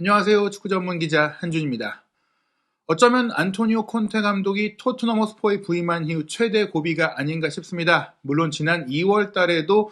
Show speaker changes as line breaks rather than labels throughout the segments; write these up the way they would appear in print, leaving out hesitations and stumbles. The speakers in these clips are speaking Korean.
안녕하세요. 축구 전문 기자 한준입니다. 어쩌면 안토니오 콘테 감독이 토트넘 허스퍼에 부임한 이후 최대 고비가 아닌가 싶습니다. 물론 지난 2월 달에도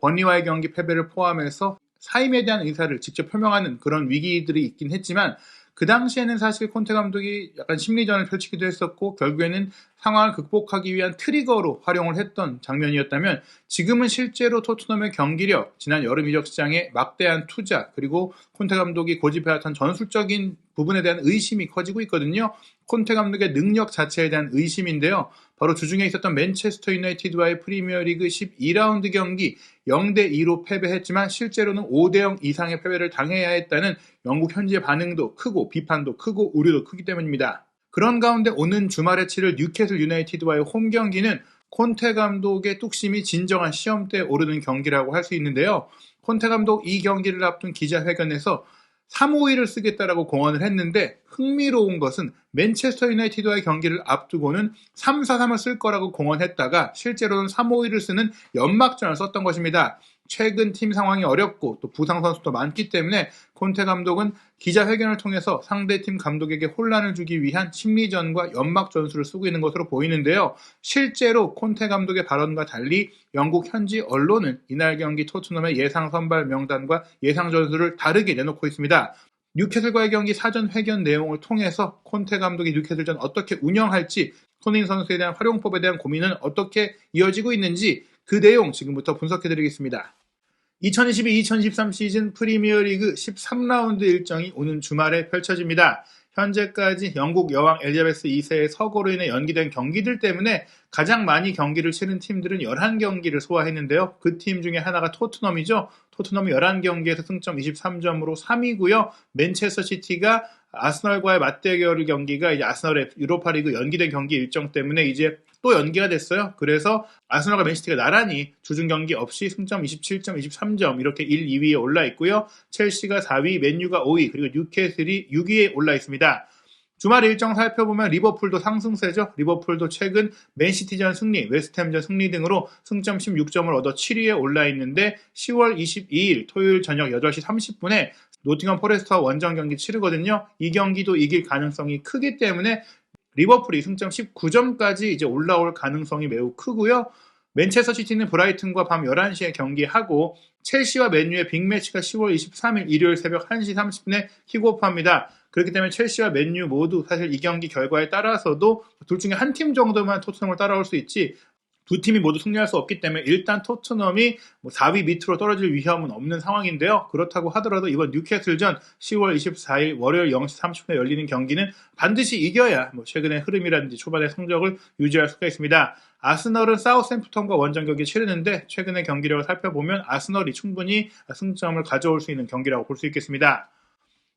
번리와의 경기 패배를 포함해서 사임에 대한 의사를 직접 표명하는 그런 위기들이 있긴 했지만 그 당시에는 사실 콘테 감독이 약간 심리전을 펼치기도 했었고 결국에는 상황을 극복하기 위한 트리거로 활용을 했던 장면이었다면 지금은 실제로 토트넘의 경기력, 지난 여름 이적 시장에 막대한 투자, 그리고 콘테 감독이 고집해왔던 전술적인 부분에 대한 의심이 커지고 있거든요. 콘테 감독의 능력 자체에 대한 의심인데요. 바로 주중에 있었던 맨체스터 유나이티드와의 프리미어리그 12라운드 경기 0대2로 패배했지만 실제로는 5대0 이상의 패배를 당해야 했다는 영국 현지의 반응도 크고 비판도 크고 우려도 크기 때문입니다. 그런 가운데 오는 주말에 치를 뉴캐슬 유나이티드와의 홈 경기는 콘테 감독의 뚝심이 진정한 시험대에 오르는 경기라고 할 수 있는데요. 콘테 감독 이 경기를 앞둔 기자회견에서 3-5-2를 쓰겠다라고 공언을 했는데 흥미로운 것은 맨체스터 유나이티드와의 경기를 앞두고는 3-4-3을 쓸 거라고 공언했다가 실제로는 3-5-2를 쓰는 연막전을 썼던 것입니다. 최근 팀 상황이 어렵고 또 부상 선수도 많기 때문에 콘테 감독은 기자회견을 통해서 상대팀 감독에게 혼란을 주기 위한 심리전과 연막 전술을 쓰고 있는 것으로 보이는데요. 실제로 콘테 감독의 발언과 달리 영국 현지 언론은 이날 경기 토트넘의 예상 선발 명단과 예상 전술을 다르게 내놓고 있습니다. 뉴캐슬과의 경기 사전 회견 내용을 통해서 콘테 감독이 뉴캐슬전 어떻게 운영할지, 손흥민 선수에 대한 활용법에 대한 고민은 어떻게 이어지고 있는지 그 내용 지금부터 분석해드리겠습니다. 2022-2023 시즌 프리미어리그 13라운드 일정이 오는 주말에 펼쳐집니다. 현재까지 영국 여왕 엘리자베스 2세의 서거로 인해 연기된 경기들 때문에 가장 많이 경기를 치른 팀들은 11경기를 소화했는데요. 그 팀 중에 하나가 토트넘이죠. 토트넘이 11경기에서 승점 23점으로 3위고요. 맨체스터 시티가 아스널과의 맞대결 경기가 이제 아스널의 유로파리그 연기된 경기 일정 때문에 이제 또 연기가 됐어요. 그래서 아스널과 맨시티가 나란히 주중 경기 없이 승점 27점, 23점 이렇게 1, 2위에 올라 있고요. 첼시가 4위, 맨유가 5위, 그리고 뉴캐슬이 6위에 올라 있습니다. 주말 일정 살펴보면 리버풀도 상승세죠. 리버풀도 최근 맨시티전 승리, 웨스트햄전 승리 등으로 승점 16점을 얻어 7위에 올라 있는데 10월 22일 토요일 저녁 8시 30분에 노팅엄 포레스트와 원정 경기 치르거든요. 이 경기도 이길 가능성이 크기 때문에 리버풀이 승점 19점까지 이제 올라올 가능성이 매우 크고요. 맨체스터 시티는 브라이튼과 밤 11시에 경기하고 첼시와 맨유의 빅매치가 10월 23일 일요일 새벽 1시 30분에 킥오프합니다. 그렇기 때문에 첼시와 맨유 모두 사실 이 경기 결과에 따라서도 둘 중에 한 팀 정도만 토트넘을 따라올 수 있지 두 팀이 모두 승리할 수 없기 때문에 일단 토트넘이 4위 밑으로 떨어질 위험은 없는 상황인데요. 그렇다고 하더라도 이번 뉴캐슬전 10월 24일 월요일 0시 30분에 열리는 경기는 반드시 이겨야 최근의 흐름이라든지 초반의 성적을 유지할 수가 있습니다. 아스널은 사우샘프턴과 원정 경기 치르는데 최근의 경기력을 살펴보면 아스널이 충분히 승점을 가져올 수 있는 경기라고 볼 수 있겠습니다.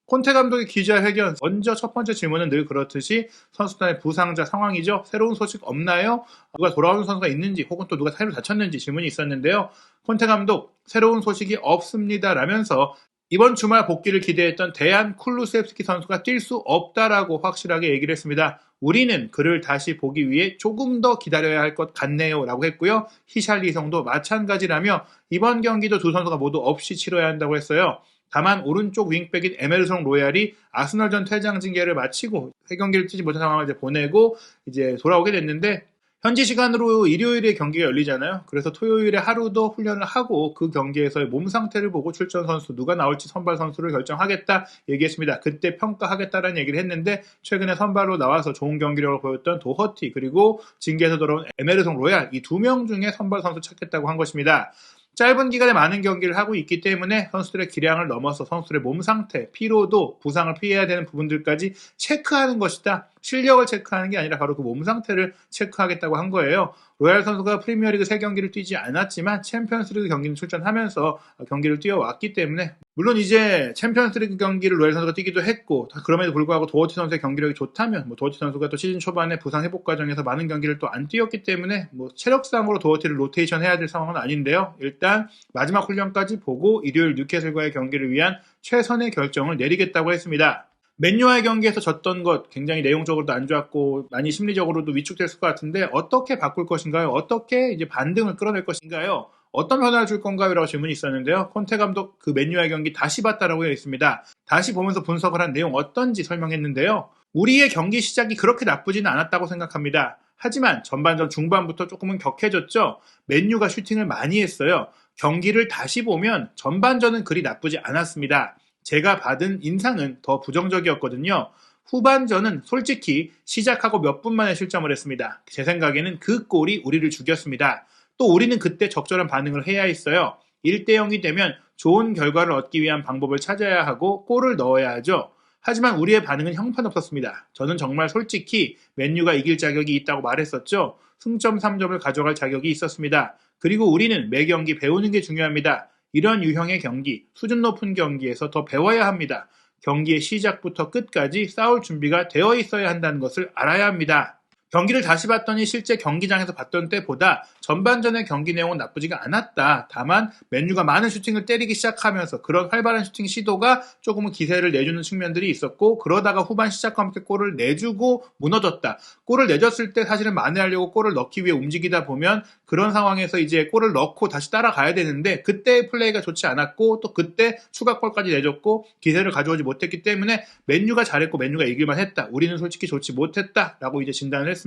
콘테 감독의 기자회견, 먼저 첫 번째 질문은 늘 그렇듯이 선수단의 부상자 상황이죠. 새로운 소식 없나요? 누가 돌아오는 선수가 있는지 혹은 또 누가 사이로 다쳤는지 질문이 있었는데요. 콘테 감독, 새로운 소식이 없습니다 라면서 이번 주말 복귀를 기대했던 대안 쿨루세프스키 선수가 뛸 수 없다라고 확실하게 얘기를 했습니다. 우리는 그를 다시 보기 위해 조금 더 기다려야 할 것 같네요 라고 했고요. 히샬리성도 마찬가지라며 이번 경기도 두 선수가 모두 없이 치러야 한다고 했어요. 다만 오른쪽 윙백인 에메르송 로얄이 아스널전 퇴장 징계를 마치고 새 경기를 뛰지 못한 상황을 이제 보내고 이제 돌아오게 됐는데 현지 시간으로 일요일에 경기가 열리잖아요. 그래서 토요일에 하루도 훈련을 하고 그 경기에서의 몸 상태를 보고 출전 선수 누가 나올지 선발 선수를 결정하겠다 얘기했습니다. 그때 평가하겠다라는 얘기를 했는데 최근에 선발로 나와서 좋은 경기력을 보였던 도허티 그리고 징계에서 돌아온 에메르송 로얄 이 두 명 중에 선발 선수 찾겠다고 한 것입니다. 짧은 기간에 많은 경기를 하고 있기 때문에 선수들의 기량을 넘어서 선수들의 몸 상태, 피로도, 부상을 피해야 되는 부분들까지 체크하는 것이다. 실력을 체크하는 게 아니라 바로 그 몸 상태를 체크하겠다고 한 거예요. 로얄 선수가 프리미어리그 3경기를 뛰지 않았지만 챔피언스리그 경기는 출전하면서 경기를 뛰어왔기 때문에 물론 이제 챔피언스리그 경기를 로얄 선수가 뛰기도 했고 그럼에도 불구하고 도어티 선수의 경기력이 좋다면 도어티 선수가 또 시즌 초반에 부상 회복 과정에서 많은 경기를 또 안 뛰었기 때문에 체력상으로 도어티를 로테이션 해야 될 상황은 아닌데요. 일단 마지막 훈련까지 보고 일요일 뉴캐슬과의 경기를 위한 최선의 결정을 내리겠다고 했습니다. 맨유와의 경기에서 졌던 것 굉장히 내용적으로도 안 좋았고 많이 심리적으로도 위축됐을 것 같은데 어떻게 바꿀 것인가요? 어떻게 이제 반등을 끌어낼 것인가요? 어떤 변화를 줄 건가요? 라고 질문이 있었는데요. 콘테 감독 그 맨유와의 경기 다시 봤다라고 했습니다. 다시 보면서 분석을 한 내용 어떤지 설명했는데요. 우리의 경기 시작이 그렇게 나쁘지는 않았다고 생각합니다. 하지만 전반전 중반부터 조금은 격해졌죠. 맨유가 슈팅을 많이 했어요. 경기를 다시 보면 전반전은 그리 나쁘지 않았습니다. 제가 받은 인상은 더 부정적이었거든요. 후반전은 솔직히 시작하고 몇 분 만에 실점을 했습니다. 제 생각에는 그 골이 우리를 죽였습니다. 또 우리는 그때 적절한 반응을 해야 했어요. 1대0이 되면 좋은 결과를 얻기 위한 방법을 찾아야 하고 골을 넣어야 하죠. 하지만 우리의 반응은 형편없었습니다. 저는 정말 솔직히 맨유가 이길 자격이 있다고 말했었죠. 승점 3점을 가져갈 자격이 있었습니다. 그리고 우리는 매 경기 배우는 게 중요합니다. 이런 유형의 경기, 수준 높은 경기에서 더 배워야 합니다. 경기의 시작부터 끝까지 싸울 준비가 되어 있어야 한다는 것을 알아야 합니다. 경기를 다시 봤더니 실제 경기장에서 봤던 때보다 전반전의 경기 내용은 나쁘지가 않았다. 다만 맨유가 많은 슈팅을 때리기 시작하면서 그런 활발한 슈팅 시도가 조금은 기세를 내주는 측면들이 있었고, 그러다가 후반 시작과 함께 골을 내주고 무너졌다. 골을 내줬을 때 사실은 만회하려고 골을 넣기 위해 움직이다 보면 그런 상황에서 이제 골을 넣고 다시 따라가야 되는데 그때의 플레이가 좋지 않았고, 또 그때 추가골까지 내줬고 기세를 가져오지 못했기 때문에 맨유가 잘했고 맨유가 이길만 했다. 우리는 솔직히 좋지 못했다라고 이제 진단을 했습니다.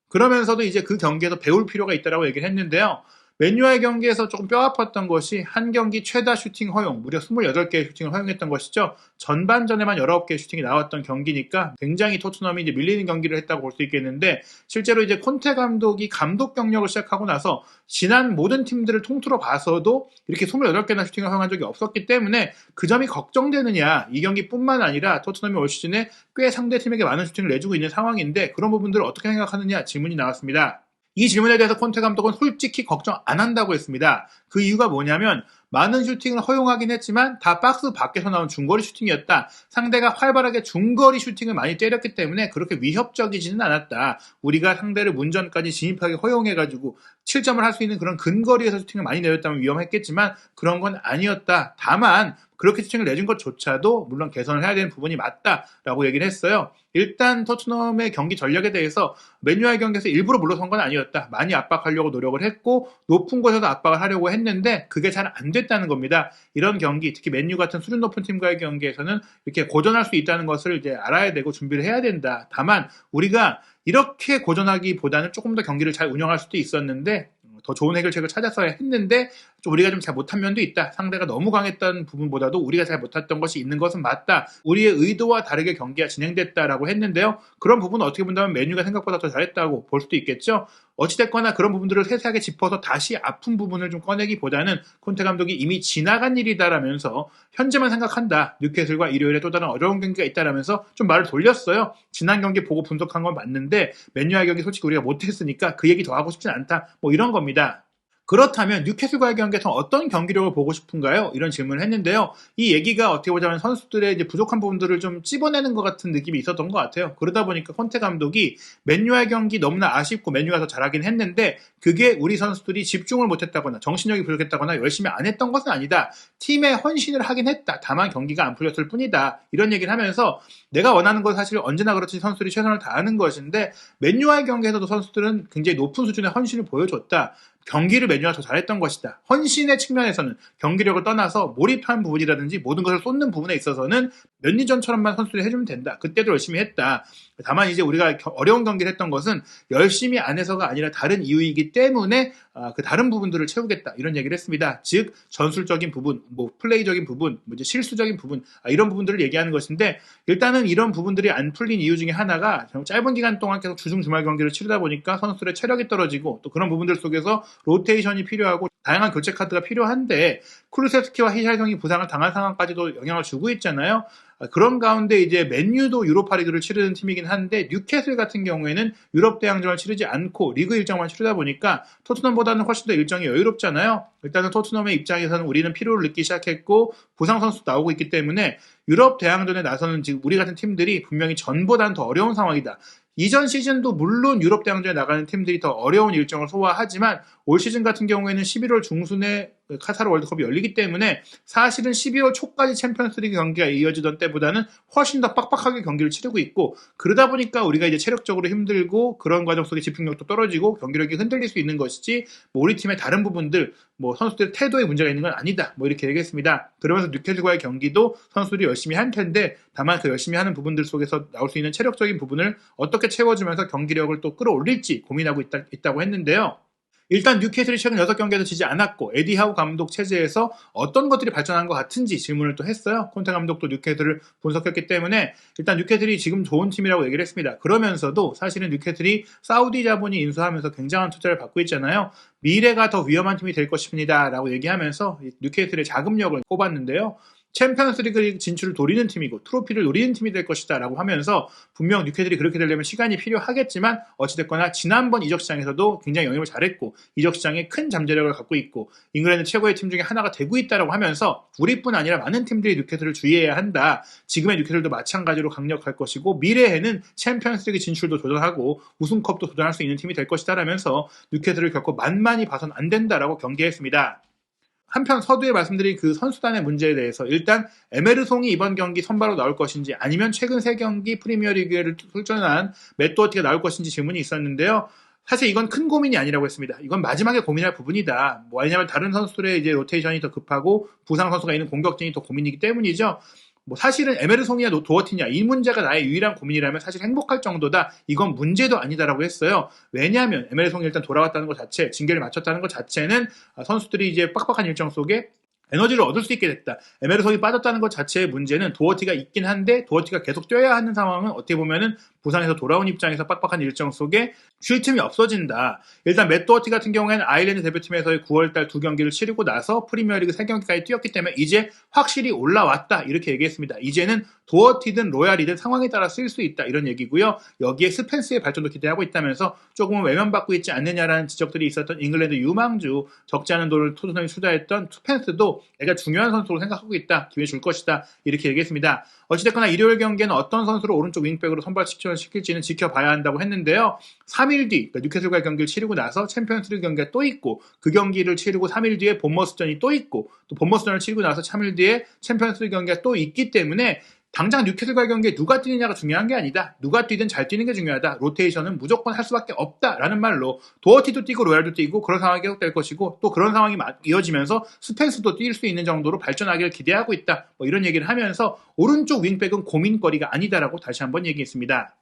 그러면서도 이제 그 경기에서 배울 필요가 있다라고 얘기를 했는데요. 맨유와의 경기에서 조금 뼈 아팠던 것이 한 경기 최다 슈팅 허용, 무려 28개의 슈팅을 허용했던 것이죠. 전반전에만 19개의 슈팅이 나왔던 경기니까 굉장히 토트넘이 이제 밀리는 경기를 했다고 볼 수 있겠는데, 실제로 이제 콘테 감독이 감독 경력을 시작하고 나서 지난 모든 팀들을 통틀어 봐서도 이렇게 28개나 슈팅을 허용한 적이 없었기 때문에 그 점이 걱정되느냐, 이 경기뿐만 아니라 토트넘이 올 시즌에 꽤 상대팀에게 많은 슈팅을 내주고 있는 상황인데 그런 부분들을 어떻게 생각하느냐 질문이 나왔습니다. 이 질문에 대해서 콘테 감독은 솔직히 걱정 안 한다고 했습니다. 그 이유가 뭐냐면 많은 슈팅을 허용하긴 했지만 다 박스 밖에서 나온 중거리 슈팅이었다. 상대가 활발하게 중거리 슈팅을 많이 때렸기 때문에 그렇게 위협적이지는 않았다. 우리가 상대를 문전까지 진입하게 허용해가지고 7점을 할 수 있는 그런 근거리에서 슈팅을 많이 내렸다면 위험했겠지만 그런 건 아니었다. 다만 그렇게 슈팅을 내준 것조차도 물론 개선을 해야 되는 부분이 맞다라고 얘기를 했어요. 일단 토트넘의 경기 전략에 대해서 맨유와의 경기에서 일부러 물러선 건 아니었다. 많이 압박하려고 노력을 했고 높은 곳에서 압박을 하려고 했는데 그게 잘 안 됐다는 겁니다. 이런 경기, 특히 맨유 같은 수준 높은 팀과의 경기에서는 이렇게 고전할 수 있다는 것을 이제 알아야 되고 준비를 해야 된다. 다만 우리가 이렇게 고전하기보다는 조금 더 경기를 잘 운영할 수도 있었는데 더 좋은 해결책을 찾았어야 했는데 우리가 좀 잘 못한 면도 있다. 상대가 너무 강했던 부분보다도 우리가 잘 못했던 것이 있는 것은 맞다. 우리의 의도와 다르게 경기가 진행됐다라고 했는데요. 그런 부분은 어떻게 본다면 맨유가 생각보다 더 잘했다고 볼 수도 있겠죠. 어찌됐거나 그런 부분들을 세세하게 짚어서 다시 아픈 부분을 좀 꺼내기보다는 콘테 감독이 이미 지나간 일이다라면서 현재만 생각한다. 뉴캐슬과 일요일에 또 다른 어려운 경기가 있다라면서 좀 말을 돌렸어요. 지난 경기 보고 분석한 건 맞는데 맨유와의 경기 솔직히 우리가 못했으니까 그 얘기 더 하고 싶진 않다. 뭐 이런 겁니다. 그렇다면 뉴캐슬과의 경기에서 어떤 경기력을 보고 싶은가요? 이런 질문을 했는데요. 이 얘기가 어떻게 보자면 선수들의 이제 부족한 부분들을 좀 찝어내는 것 같은 느낌이 있었던 것 같아요. 그러다 보니까 콘테 감독이 맨유와의 경기 너무나 아쉽고 맨유가 더 잘하긴 했는데 그게 우리 선수들이 집중을 못했다거나 정신력이 부족했다거나 열심히 안 했던 것은 아니다. 팀에 헌신을 하긴 했다. 다만 경기가 안 풀렸을 뿐이다. 이런 얘기를 하면서 내가 원하는 건 사실 언제나 그렇지 선수들이 최선을 다하는 것인데 맨유와의 경기에서도 선수들은 굉장히 높은 수준의 헌신을 보여줬다. 경기를 맨유가 더 잘했던 것이다. 헌신의 측면에서는 경기력을 떠나서 몰입한 부분이라든지 모든 것을 쏟는 부분에 있어서는 몇 년 전처럼만 선수들이 해주면 된다. 그때도 열심히 했다. 다만 이제 우리가 어려운 경기를 했던 것은 열심히 안 해서가 아니라 다른 이유이기 때문에 그 다른 부분들을 채우겠다. 이런 얘기를 했습니다. 즉 전술적인 부분, 뭐 플레이적인 부분, 뭐 이제 실수적인 부분 이런 부분들을 얘기하는 것인데 일단은 이런 부분들이 안 풀린 이유 중에 하나가 짧은 기간 동안 계속 주중 주말 경기를 치르다 보니까 선수들의 체력이 떨어지고 또 그런 부분들 속에서 로테이션이 필요하고 다양한 교체 카드가 필요한데 쿠루세스키와 히샬성이 부상을 당한 상황까지도 영향을 주고 있잖아요. 그런 가운데 이제 맨유도 유로파 리그를 치르는 팀이긴 한데 뉴캐슬 같은 경우에는 유럽 대항전을 치르지 않고 리그 일정만 치르다 보니까 토트넘보다는 훨씬 더 일정이 여유롭잖아요. 일단은 토트넘의 입장에서는 우리는 피로를 느끼기 시작했고 부상 선수도 나오고 있기 때문에 유럽 대항전에 나서는 지금 우리 같은 팀들이 분명히 전보다는 더 어려운 상황이다. 이전 시즌도 물론 유럽 대항전에 나가는 팀들이 더 어려운 일정을 소화하지만 올 시즌 같은 경우에는 11월 중순에 카타르 월드컵이 열리기 때문에 사실은 12월 초까지 챔피언스리그 경기가 이어지던 때보다는 훨씬 더 빡빡하게 경기를 치르고 있고, 그러다 보니까 우리가 이제 체력적으로 힘들고 그런 과정 속에 집중력도 떨어지고 경기력이 흔들릴 수 있는 것이지, 뭐 우리 팀의 다른 부분들, 뭐 선수들의 태도에 문제가 있는 건 아니다, 뭐 이렇게 얘기했습니다. 그러면서 뉴캐슬과의 경기도 선수들이 열심히 할 텐데, 다만 그 열심히 하는 부분들 속에서 나올 수 있는 체력적인 부분을 어떻게 채워주면서 경기력을 또 끌어올릴지 고민하고 있다고 했는데요. 일단 뉴캐슬이 최근 6경기에서 지지 않았고, 에디 하우 감독 체제에서 어떤 것들이 발전한 것 같은지 질문을 또 했어요. 콘테 감독도 뉴캐슬을 분석했기 때문에 일단 뉴캐슬이 지금 좋은 팀이라고 얘기를 했습니다. 그러면서도 사실은 뉴캐슬이 사우디 자본이 인수하면서 굉장한 투자를 받고 있잖아요. 미래가 더 위험한 팀이 될 것입니다 라고 얘기하면서 뉴캐슬의 자금력을 꼽았는데요. 챔피언스리그 진출을 노리는 팀이고 트로피를 노리는 팀이 될 것이다 라고 하면서, 분명 뉴캐슬이 그렇게 되려면 시간이 필요하겠지만 어찌됐거나 지난번 이적시장에서도 굉장히 영입을 잘했고 이적시장에 큰 잠재력을 갖고 있고 잉글랜드 최고의 팀 중에 하나가 되고 있다라고 하면서, 우리뿐 아니라 많은 팀들이 뉴캐슬을 주의해야 한다. 지금의 뉴캐슬도 마찬가지로 강력할 것이고 미래에는 챔피언스리그 진출도 도전하고 우승컵도 도전할 수 있는 팀이 될 것이다 라면서 뉴캐슬을 결코 만만히 봐선 안 된다라고 경계했습니다. 한편 서두에 말씀드린 그 선수단의 문제에 대해서, 일단 에메르송이 이번 경기 선발로 나올 것인지 아니면 최근 3경기 프리미어리그를 출전한 맷 도어티가 나올 것인지 질문이 있었는데요. 사실 이건 큰 고민이 아니라고 했습니다. 이건 마지막에 고민할 부분이다. 왜냐하면 다른 선수들의 이제 로테이션이 더 급하고 부상 선수가 있는 공격진이 더 고민이기 때문이죠. 사실은 에메르송이냐 도어티냐 이 문제가 나의 유일한 고민이라면 사실 행복할 정도다. 이건 문제도 아니다라고 했어요. 왜냐하면 에메르송이 일단 돌아왔다는 것 자체, 징계를 마쳤다는 것 자체는 선수들이 이제 빡빡한 일정 속에 에너지를 얻을 수 있게 됐다. 에메르송이 빠졌다는 것 자체의 문제는 도어티가 있긴 한데, 도어티가 계속 뛰어야 하는 상황은 어떻게 보면은 부상에서 돌아온 입장에서 빡빡한 일정 속에 쉴 틈이 없어진다. 일단 맷 도어티 같은 경우에는 아일랜드 대표팀에서의 9월달 2경기를 치르고 나서 프리미어리그 3경기까지 뛰었기 때문에 이제 확실히 올라왔다 이렇게 얘기했습니다. 이제는 도어티든 로얄이든 상황에 따라 쓸 수 있다 이런 얘기고요. 여기에 스펜스의 발전도 기대하고 있다면서 조금은 외면받고 있지 않느냐라는 지적들이 있었던 잉글랜드 유망주, 적지 않은 돈을 토트넘이 투자했던 스펜스도 내가 중요한 선수로 생각하고 있다, 기회 줄 것이다 이렇게 얘기했습니다. 어찌됐거나 일요일 경기에는 어떤 선수를 오른쪽 윙백으로 선발시킬지는 지켜봐야 한다고 했는데요. 3일 뒤, 그러니까 뉴캐슬과의 경기를 치르고 나서 챔피언스리그 경기가 또 있고, 그 경기를 치르고 3일 뒤에 본머스전이 또 있고, 또 본머스전을 치르고 나서 3일 뒤에 챔피언스리그 경기가 또 있기 때문에 당장 뉴캐슬과의 경기에 누가 뛰느냐가 중요한 게 아니다. 누가 뛰든 잘 뛰는 게 중요하다. 로테이션은 무조건 할 수밖에 없다라는 말로 도어티도 뛰고 로얄도 뛰고 그런 상황이 계속될 것이고, 또 그런 상황이 이어지면서 스펜스도 뛸 수 있는 정도로 발전하기를 기대하고 있다. 이런 얘기를 하면서 오른쪽 윙백은 고민거리가 아니다라고 다시 한번 얘기했습니다.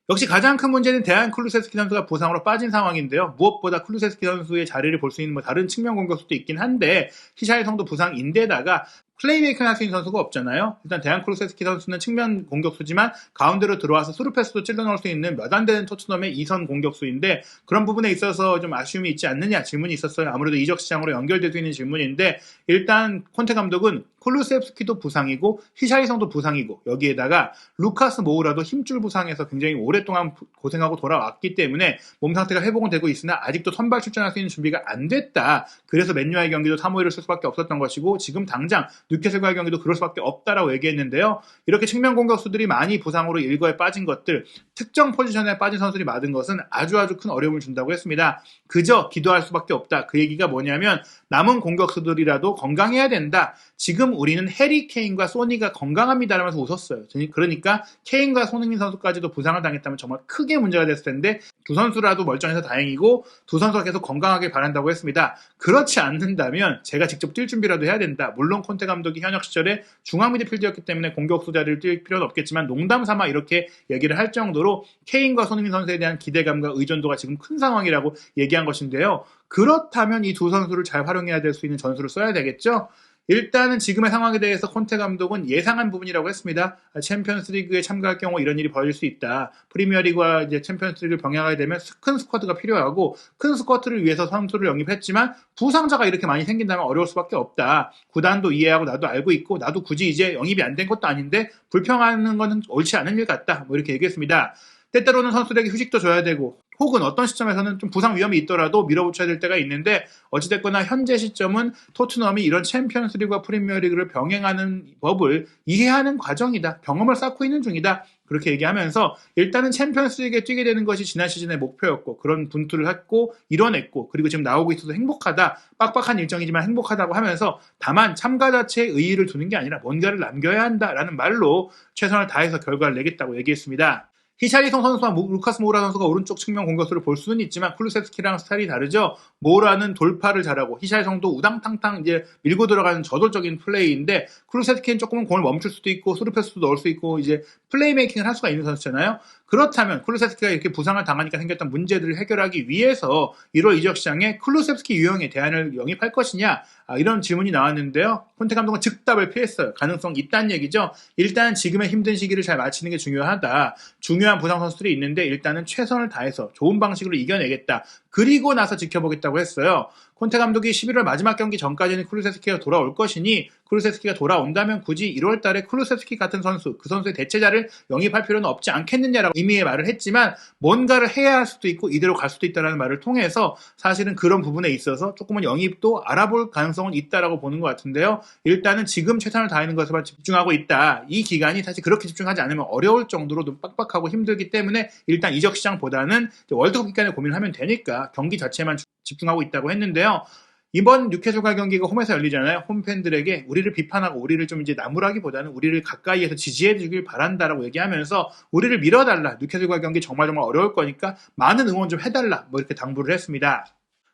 역시 가장 큰 문제는 데안 쿨루세스키 선수가 부상으로 빠진 상황인데요. 무엇보다 쿨루세스키 선수의 자리를 볼 수 있는 다른 측면 공격수도 있긴 한데, 히샬성도 부상인데다가 플레이메이킹 할 수 있는 선수가 없잖아요. 일단 데안 쿨루세스키 선수는 측면 공격수지만 가운데로 들어와서 스루패스도 찔러 넣을 수 있는 몇 안 되는 토트넘의 2선 공격수인데, 그런 부분에 있어서 좀 아쉬움이 있지 않느냐 질문이 있었어요. 아무래도 이적 시장으로 연결될 수 있는 질문인데, 일단 콘테 감독은 쿨루세스키도 부상이고 히샬성도 부상이고 여기에다가 루카스 모우라도 힘줄 부상에서 굉장히 오랫동안 고생하고 돌아왔기 때문에 몸 상태가 회복은 되고 있으나 아직도 선발 출전할 수 있는 준비가 안 됐다. 그래서 맨유와의 경기도 사모일을 쓸 수밖에 없었던 것이고, 지금 당장 뉴캐슬과의 경기도 그럴 수밖에 없다라고 얘기했는데요. 이렇게 측면 공격수들이 많이 부상으로 일거에 빠진 것들, 특정 포지션에 빠진 선수들이 많은 것은 아주 큰 어려움을 준다고 했습니다. 그저 기도할 수밖에 없다. 그 얘기가 뭐냐면, 남은 공격수들이라도 건강해야 된다. 지금 우리는 해리 케인과 소니가 건강합니다 라면서 웃었어요. 그러니까 케인과 손흥민 선수까지도 부상을 당했다면 정말 크게 문제가 됐을 텐데, 두 선수라도 멀쩡해서 다행이고 두 선수가 계속 건강하게 바란다고 했습니다. 그렇지 않는다면 제가 직접 뛸 준비라도 해야 된다. 물론 콘테 감독이 현역 시절에 중앙 미드필더였기 때문에 공격수 자리를 뛸 필요는 없겠지만 농담 삼아 이렇게 얘기를 할 정도로 케인과 손흥민 선수에 대한 기대감과 의존도가 지금 큰 상황이라고 얘기한 것인데요. 그렇다면 이 두 선수를 잘 활용해야 될 수 있는 전술을 써야 되겠죠. 일단은 지금의 상황에 대해서 콘테 감독은 예상한 부분이라고 했습니다. 챔피언스리그에 참가할 경우 이런 일이 벌어질 수 있다. 프리미어리그와 이제 챔피언스리그를 병행하게 되면 큰 스쿼드가 필요하고, 큰 스쿼드를 위해서 선수를 영입했지만 부상자가 이렇게 많이 생긴다면 어려울 수밖에 없다. 구단도 이해하고 나도 알고 있고, 나도 굳이 이제 영입이 안 된 것도 아닌데 불평하는 것은 옳지 않은 일 같다. 이렇게 얘기했습니다. 때때로는 선수들에게 휴식도 줘야 되고, 혹은 어떤 시점에서는 좀 부상 위험이 있더라도 밀어붙여야 될 때가 있는데, 어찌됐거나 현재 시점은 토트넘이 이런 챔피언스리그와 프리미어리그를 병행하는 법을 이해하는 과정이다. 경험을 쌓고 있는 중이다. 그렇게 얘기하면서 일단은 챔피언스리그에 뛰게 되는 것이 지난 시즌의 목표였고 그런 분투를 했고 이뤄냈고 그리고 지금 나오고 있어서 행복하다. 빡빡한 일정이지만 행복하다고 하면서 다만 참가 자체에 의의를 두는 게 아니라 뭔가를 남겨야 한다라는 말로 최선을 다해서 결과를 내겠다고 얘기했습니다. 히샬리송 선수와 루카스 모우라 선수가 오른쪽 측면 공격수를 볼 수는 있지만 쿠루세스키랑 스타일이 다르죠. 모우라는 돌파를 잘하고 히샬리송도 우당탕탕 이제 밀고 들어가는 저돌적인 플레이인데 쿠루세스키는 조금은 공을 멈출 수도 있고 스루패스도 넣을 수 있고 이제 플레이메이킹을 할 수가 있는 선수잖아요. 그렇다면 쿠루세스키가 이렇게 부상을 당하니까 생겼던 문제들을 해결하기 위해서 1월 이적 시장에 쿠루세스키 유형의 대안을 영입할 것이냐 이런 질문이 나왔는데요. 콘테 감독은 즉답을 피했어요. 가능성 있다는 얘기죠. 일단 지금의 힘든 시기를 잘 마치는 게 중요하다. 중요한 부상 선수들이 있는데 일단은 최선을 다해서 좋은 방식으로 이겨내겠다. 그리고 나서 지켜보겠다고 했어요. 콘테 감독이 11월 마지막 경기 전까지는 쿠루세스키가 돌아올 것이니 쿠루세스키가 돌아온다면 굳이 1월 달에 쿠루세스키 같은 선수, 그 선수의 대체자를 영입할 필요는 없지 않겠느냐라고 의미의 말을 했지만 뭔가를 해야 할 수도 있고 이대로 갈 수도 있다는 말을 통해서 사실은 그런 부분에 있어서 조금은 영입도 알아볼 가능성은 있다라고 보는 것 같은데요. 일단은 지금 최선을 다하는 것에만 집중하고 있다. 이 기간이 사실 그렇게 집중하지 않으면 어려울 정도로 좀 빡빡하고 힘들기 때문에 일단 이적 시장보다는 월드컵 기간에 고민을 하면 되니까 경기 자체만 집중하고 있다고 했는데요. 이번 뉴캐슬과 경기가 홈에서 열리잖아요. 홈팬들에게 우리를 비판하고 우리를 좀 이제 나무라기보다는 우리를 가까이에서 지지해 주길 바란다라고 얘기하면서 우리를 밀어달라. 뉴캐슬과 경기 정말 어려울 거니까 많은 응원 좀 해달라. 뭐 이렇게 당부를 했습니다.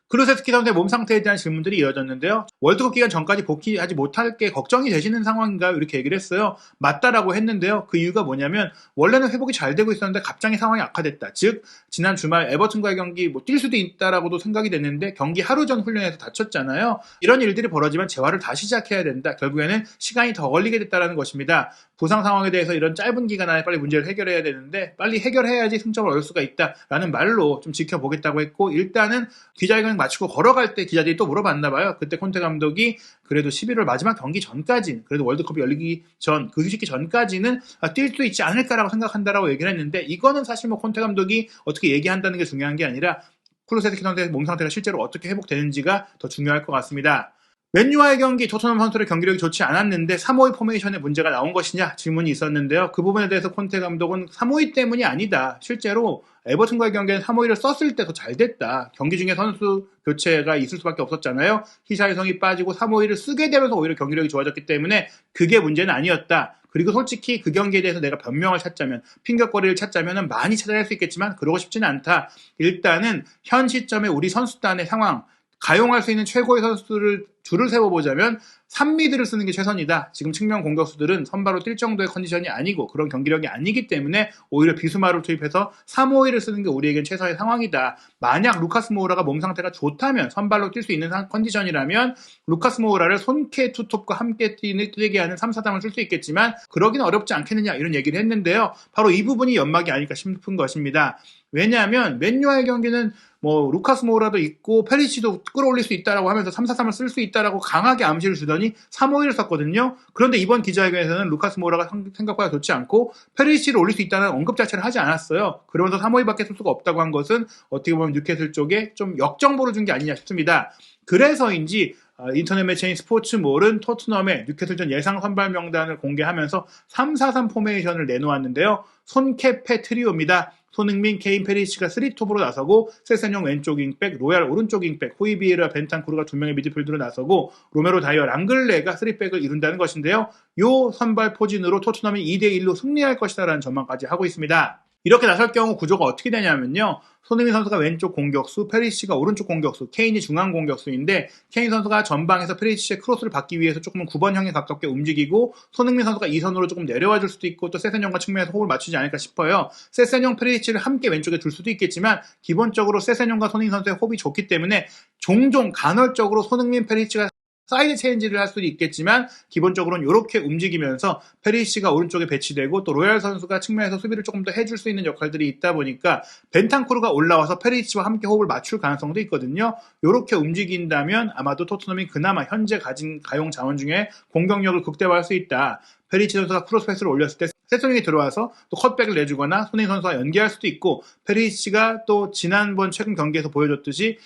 쿠루세스키 선수의 몸 상태에 대한 질문들이 이어졌는데요. 월드컵 기간 전까지 복귀하지 못할 게 걱정이 되시는 상황인가요? 이렇게 얘기를 했어요. 맞다라고 했는데요. 그 이유가 뭐냐면 원래는 회복이 잘 되고 있었는데 갑자기 상황이 악화됐다. 즉 지난 주말 에버튼과의 경기 뛸 수도 있다라고도 생각이 됐는데 경기 하루 전 훈련에서 다쳤잖아요. 이런 일들이 벌어지면 재활을 다시 시작해야 된다. 결국에는 시간이 더 걸리게 됐다는 것입니다. 부상 상황에 대해서 이런 짧은 기간 안에 빨리 문제를 해결해야 되는데 빨리 해결해야지 승점을 얻을 수가 있다라는 말로 좀 지켜보겠다고 했고 일단은 기자회견 마치고 걸어갈 때 기자들이 또 물어봤나 봐요. 그때 콘테 감독이 그래도 11월 마지막 경기 전까지 그래도 월드컵이 열리기 전 그 휴식기 전까지는 뛸 수 있지 않을까라고 생각한다라고 얘기를 했는데 이거는 사실 뭐 콘테 감독이 어떻게 얘기한다는 게 중요한 게 아니라 쿠루세스키 선수의 몸 상태가 실제로 어떻게 회복되는지가 더 중요할 것 같습니다. 맨유와의 경기 토트넘 선수의 경기력이 좋지 않았는데 3-5-2 포메이션에 문제가 나온 것이냐 질문이 있었는데요. 그 부분에 대해서 콘테 감독은 3-5-2 때문이 아니다. 실제로 에버튼과의 경기에는 3-5-2를 썼을 때 더 잘 됐다. 경기 중에 선수 교체가 있을 수밖에 없었잖아요. 히샬리송이 빠지고 3-5-2를 쓰게 되면서 오히려 경기력이 좋아졌기 때문에 그게 문제는 아니었다. 그리고 솔직히 그 경기에 대해서 내가 변명을 찾자면 핑계거리를 찾자면 많이 찾아낼 수 있겠지만 그러고 싶지는 않다. 일단은 현 시점에 우리 선수단의 상황 가용할 수 있는 최고의 선수를 줄을 세워보자면 3미드를 쓰는 게 최선이다. 지금 측면 공격수들은 선발로 뛸 정도의 컨디션이 아니고 그런 경기력이 아니기 때문에 오히려 비수마를 투입해서 3-5-2를 쓰는 게 우리에겐 최선의 상황이다. 만약 루카스 모우라가 몸 상태가 좋다면 선발로 뛸 수 있는 컨디션이라면 루카스 모우라를 손케 투톱과 함께 뛰게 하는 3-4당을 쓸 수 있겠지만 그러기는 어렵지 않겠느냐 이런 얘기를 했는데요. 바로 이 부분이 연막이 아닐까 싶은 것입니다. 왜냐하면 맨유와의 경기는 뭐 루카스 모우라도 있고 페리시도 끌어올릴 수 있다라고 하면서 3-4-3을 쓸 수 있다라고 강하게 암시를 주더니 3-5-1을 썼거든요. 그런데 이번 기자회견에서는 루카스 모우라가 생각보다 좋지 않고 페리시를 올릴 수 있다는 언급 자체를 하지 않았어요. 그러면서 3-5-2밖에 쓸 수가 없다고 한 것은 어떻게 보면 뉴캐슬 쪽에 좀 역정보를 준 게 아니냐 싶습니다. 그래서인지 인터넷 매체인 스포츠몰은 토트넘의 뉴캐슬전 예상 선발 명단을 공개하면서 3-4-3 포메이션을 내놓았는데요. 손케페 트리오입니다. 손흥민, 케인, 페리시가 3톱으로 나서고 세세뇽 왼쪽 윙백, 로얄 오른쪽 윙백, 호이비에르와 벤탄쿠르가 2명의 미드필드로 나서고 로메로 다이어 랑글레가 3백을 이룬다는 것인데요. 요 선발 포진으로 토트넘이 2-1로 승리할 것이다라는 전망까지 하고 있습니다. 이렇게 나설 경우 구조가 어떻게 되냐면요. 손흥민 선수가 왼쪽 공격수, 페리시가 오른쪽 공격수, 케인이 중앙 공격수인데 케인 선수가 전방에서 페리시의 크로스를 받기 위해서 조금은 9번형에 가깝게 움직이고 손흥민 선수가 2선으로 조금 내려와 줄 수도 있고 또 세세뇽과 측면에서 호흡을 맞추지 않을까 싶어요. 세세뇽, 페리시를 함께 왼쪽에 둘 수도 있겠지만 기본적으로 세세뇽과 손흥민 선수의 호흡이 좋기 때문에 종종 간헐적으로 손흥민, 페리시가 사이드 체인지를 할 수도 있겠지만 기본적으로는 이렇게 움직이면서 페리시가 오른쪽에 배치되고 또 로얄 선수가 측면에서 수비를 조금 더 해줄 수 있는 역할들이 있다 보니까 벤탄쿠르가 올라와서 페리시와 함께 호흡을 맞출 가능성도 있거든요. 이렇게 움직인다면 아마도 토트넘이 그나마 현재 가진 가용 자원 중에 공격력을 극대화할 수 있다. 페리시 선수가 크로스 패스를 올렸을 때 세소닝이 들어와서 또 컷백을 내주거나 손흥민 선수와 연계할 수도 있고 페리시가 또 지난번 최근 경기에서 보여줬듯이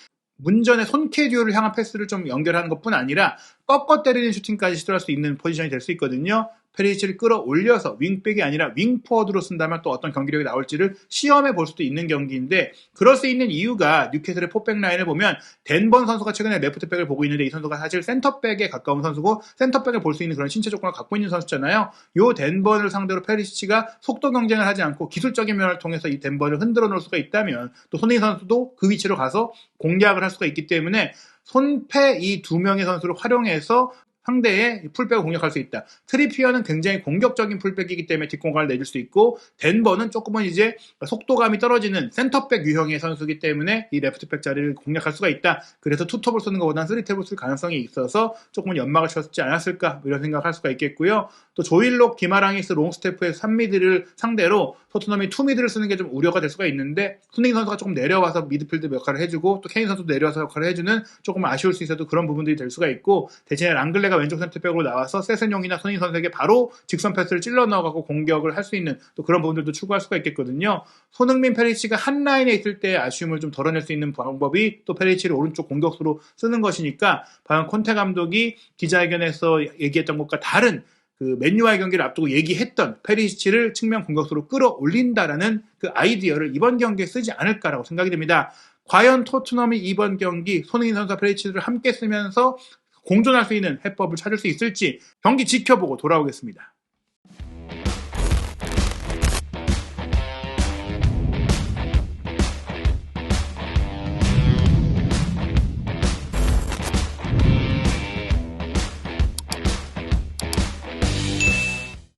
문전의 손캐듀를 향한 패스를 좀 연결하는 것뿐 아니라 꺾어 때리는 슈팅까지 시도할 수 있는 포지션이 될 수 있거든요. 페리시치를 끌어올려서 윙백이 아니라 윙포워드로 쓴다면 또 어떤 경기력이 나올지를 시험해 볼 수도 있는 경기인데, 그럴 수 있는 이유가 뉴캐슬의 포백 라인을 보면 댄번 선수가 최근에 레프트백을 보고 있는데, 이 선수가 사실 센터백에 가까운 선수고 센터백을 볼 수 있는 그런 신체 조건을 갖고 있는 선수잖아요. 요 댄번을 상대로 페리시치가 속도 경쟁을 하지 않고 기술적인 면을 통해서 이 댄번을 흔들어 놓을 수가 있다면, 또 손흥민 선수도 그 위치로 가서 공략을 할 수가 있기 때문에 손패 이 두 명의 선수를 활용해서 상대의 풀백을 공략할 수 있다. 트리피어는 굉장히 공격적인 풀백이기 때문에 뒷공간을 내줄 수 있고, 덴버는 조금은 이제 속도감이 떨어지는 센터백 유형의 선수이기 때문에 이 레프트백 자리를 공략할 수가 있다. 그래서 투톱을 쓰는 것보다는 쓰리톱을 쓸 가능성이 있어서 조금은 연막을 쳤지 않았을까, 이런 생각을 할 수가 있겠고요. 또 조일록, 기마랑이스, 롱스테프의 3미드를 상대로 토트넘이 2미드를 쓰는 게 좀 우려가 될 수가 있는데, 손흥민 선수가 조금 내려와서 미드필드 역할을 해주고 또 케인 선수도 내려와서 역할을 해주는, 조금 아쉬울 수 있어도 그런 부분들이 될 수가 있고, 대신에 랑글레가 왼쪽 센터백으로 나와서 세센용이나 손흥민 선수에게 바로 직선 패스를 찔러 넣어가고 공격을 할 수 있는 또 그런 부분들도 추구할 수가 있겠거든요. 손흥민, 페리시치가 한 라인에 있을 때 아쉬움을 좀 덜어낼 수 있는 방법이 또 페리시치를 오른쪽 공격수로 쓰는 것이니까, 과연 콘테 감독이 기자회견에서 얘기했던 것과 다른 그 맨유와의 경기를 앞두고 얘기했던 페리시치를 측면 공격수로 끌어올린다라는 그 아이디어를 이번 경기에 쓰지 않을까라고 생각이 됩니다. 과연 토트넘이 이번 경기 손흥민 선수와 페리시치를 함께 쓰면서 공존할 수 있는 해법을 찾을 수 있을지 경기 지켜보고 돌아오겠습니다.